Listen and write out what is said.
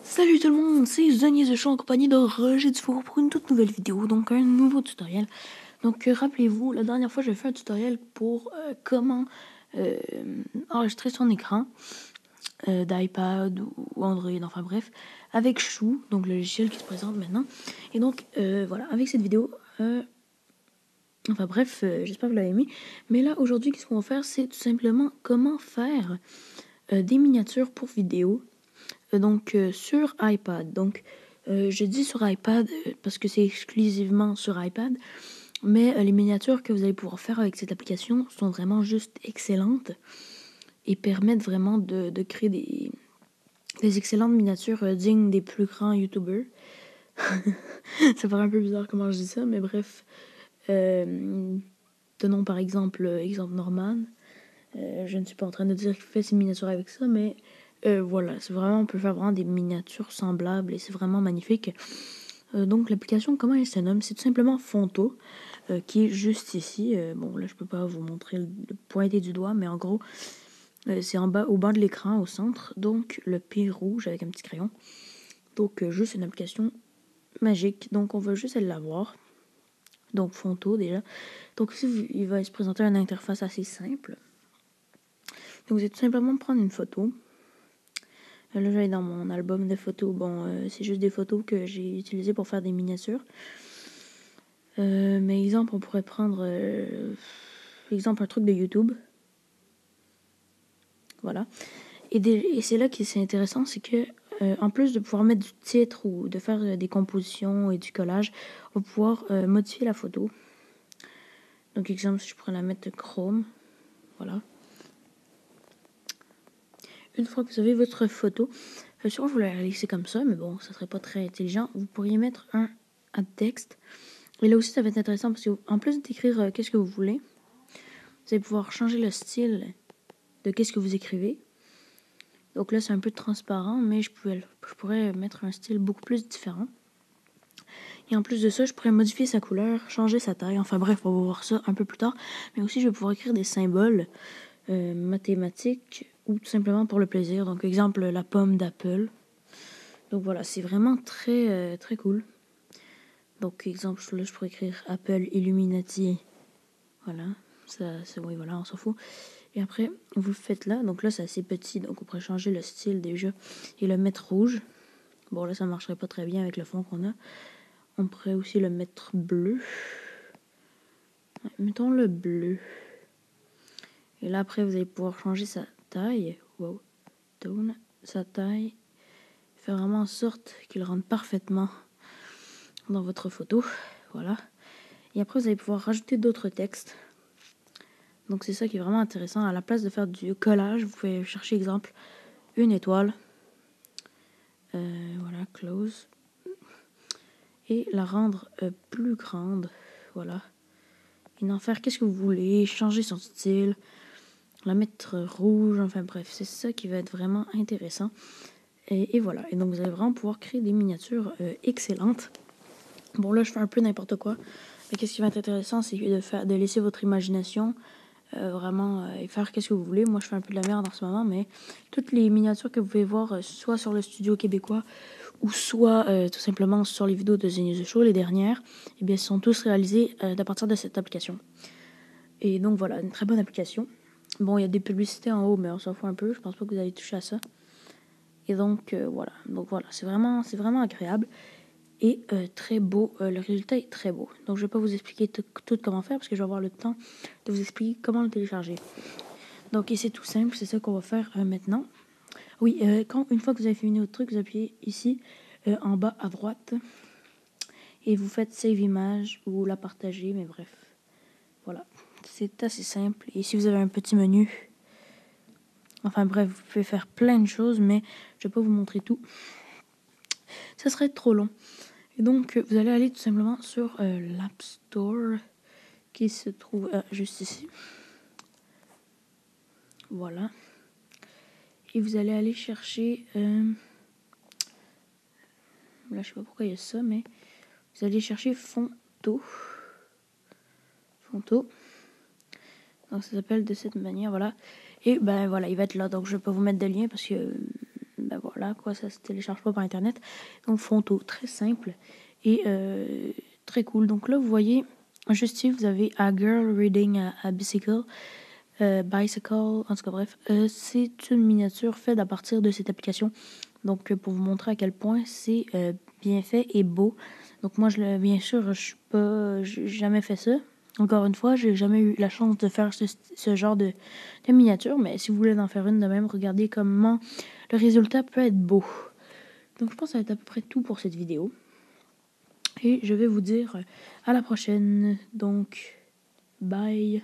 Salut tout le monde, c'est Zanier The Show en compagnie de Roger Dufour pour une toute nouvelle vidéo, donc un nouveau tutoriel. Donc rappelez-vous, la dernière fois j'ai fait un tutoriel pour comment enregistrer son écran d'iPad ou Android, enfin bref, avec Chou, donc le logiciel qui se présente maintenant. Et donc voilà, avec cette vidéo, enfin bref, j'espère que vous l'avez aimé. Mais là aujourd'hui, qu'est-ce qu'on va faire, c'est tout simplement comment faire des miniatures pour vidéo. Donc sur iPad. Donc je dis sur iPad parce que c'est exclusivement sur iPad, mais les miniatures que vous allez pouvoir faire avec cette application sont vraiment juste excellentes et permettent vraiment de créer des excellentes miniatures dignes des plus grands YouTubers. Ça paraît un peu bizarre comment je dis ça, mais bref. Tenons par exemple Norman. Je ne suis pas en train de dire qu'il fait ses miniatures avec ça, mais voilà, c'est vraiment, on peut faire vraiment des miniatures semblables et c'est vraiment magnifique. Donc l'application, comment elle se nomme? C'est tout simplement Fonto, qui est juste ici. Bon, là je peux pas vous montrer le pointer du doigt, mais en gros, c'est en bas, au bas de l'écran, au centre. Donc le P rouge avec un petit crayon. Donc juste une application magique. Donc on va juste aller la voir. Donc Fonto déjà. Donc ici, il va se présenter une interface assez simple. Donc vous allez tout simplement prendre une photo. Là, j'allais dans mon album de photos. Bon, c'est juste des photos que j'ai utilisées pour faire des miniatures. Mais exemple, on pourrait prendre exemple un truc de YouTube. Voilà. Et c'est là que c'est intéressant, c'est que en plus de pouvoir mettre du titre ou de faire des compositions et du collage, on va pouvoir modifier la photo. Donc exemple, si je pourrais la mettre Chrome, voilà. Une fois que vous avez votre photo, sûr vous la laissez comme ça, mais bon, ça serait pas très intelligent. Vous pourriez mettre un texte. Et là aussi, ça va être intéressant parce qu'en plus d'écrire qu'est-ce que vous voulez, vous allez pouvoir changer le style de qu'est-ce que vous écrivez. Donc là, c'est un peu transparent, mais je pourrais mettre un style beaucoup plus différent. Et en plus de ça, je pourrais modifier sa couleur, changer sa taille. Enfin bref, on va voir ça un peu plus tard. Mais aussi, je vais pouvoir écrire des symboles mathématiques ou tout simplement pour le plaisir. Donc exemple, la pomme d'Apple. Donc voilà, c'est vraiment très, très cool. Donc exemple, là, je pourrais écrire Apple Illuminati. Voilà, oui, voilà, on s'en fout. Et après, vous le faites là. Donc là, c'est assez petit. Donc on pourrait changer le style déjà et le mettre rouge. Bon, là, ça marcherait pas très bien avec le fond qu'on a. On pourrait aussi le mettre bleu. Ouais, mettons le bleu. Et là, après, vous allez pouvoir changer sa taille. Wow. Tone. Sa taille. Faire vraiment en sorte qu'il rentre parfaitement dans votre photo. Voilà. Et après, vous allez pouvoir rajouter d'autres textes. Donc, c'est ça qui est vraiment intéressant. À la place de faire du collage, vous pouvez chercher, exemple, une étoile. Voilà, close. Et la rendre plus grande. Voilà. Et en faire qu'est-ce que vous voulez. Changer son style. La mettre rouge. Enfin bref, c'est ça qui va être vraiment intéressant. Et voilà. Et donc, vous allez vraiment pouvoir créer des miniatures excellentes. Bon, là, je fais un peu n'importe quoi. Mais qu'est-ce qui va être intéressant, c'est de laisser votre imagination vraiment et faire qu'est-ce que vous voulez. Moi, je fais un peu de la merde en ce moment, mais toutes les miniatures que vous pouvez voir, soit sur le studio québécois ou soit tout simplement sur les vidéos de Zanier The Show, les dernières, eh bien, sont tous réalisées à partir de cette application. Et donc, voilà, une très bonne application. Bon, il y a des publicités en haut, mais on s'en fout un peu. Je pense pas que vous allez toucher à ça. Et donc, voilà. Donc, voilà, c'est vraiment agréable. Et très beau, le résultat est très beau. Donc je vais pas vous expliquer tout comment faire parce que je vais avoir le temps de vous expliquer comment le télécharger. Donc et c'est tout simple, c'est ça qu'on va faire maintenant. Oui, une fois que vous avez fini votre truc, vous appuyez ici en bas à droite et vous faites save image ou la partager, mais bref. Voilà, c'est assez simple. Et si vous avez un petit menu, enfin bref, vous pouvez faire plein de choses, mais je vais pas vous montrer tout. Ça serait trop long. Et donc, vous allez aller tout simplement sur l'App Store qui se trouve juste ici. Voilà. Et vous allez aller chercher... là, je sais pas pourquoi il y a ça, mais vous allez chercher Fonto. Fonto. Donc, ça s'appelle de cette manière, voilà. Et ben voilà, il va être là. Donc, je vais pas vous mettre de lien parce que ben voilà, quoi, ça se télécharge pas par internet. Donc Fonto, très simple et très cool. Donc là, vous voyez, juste ici, vous avez A Girl Reading a Bicycle. Bicycle, en tout cas bref, c'est une miniature faite à partir de cette application. Donc pour vous montrer à quel point c'est bien fait et beau. Donc moi, bien sûr, j'ai jamais fait ça. Encore une fois, j'ai jamais eu la chance de faire ce genre de miniature, mais si vous voulez en faire une de même, regardez comment le résultat peut être beau. Donc je pense que ça va être à peu près tout pour cette vidéo. Et je vais vous dire à la prochaine. Donc, bye.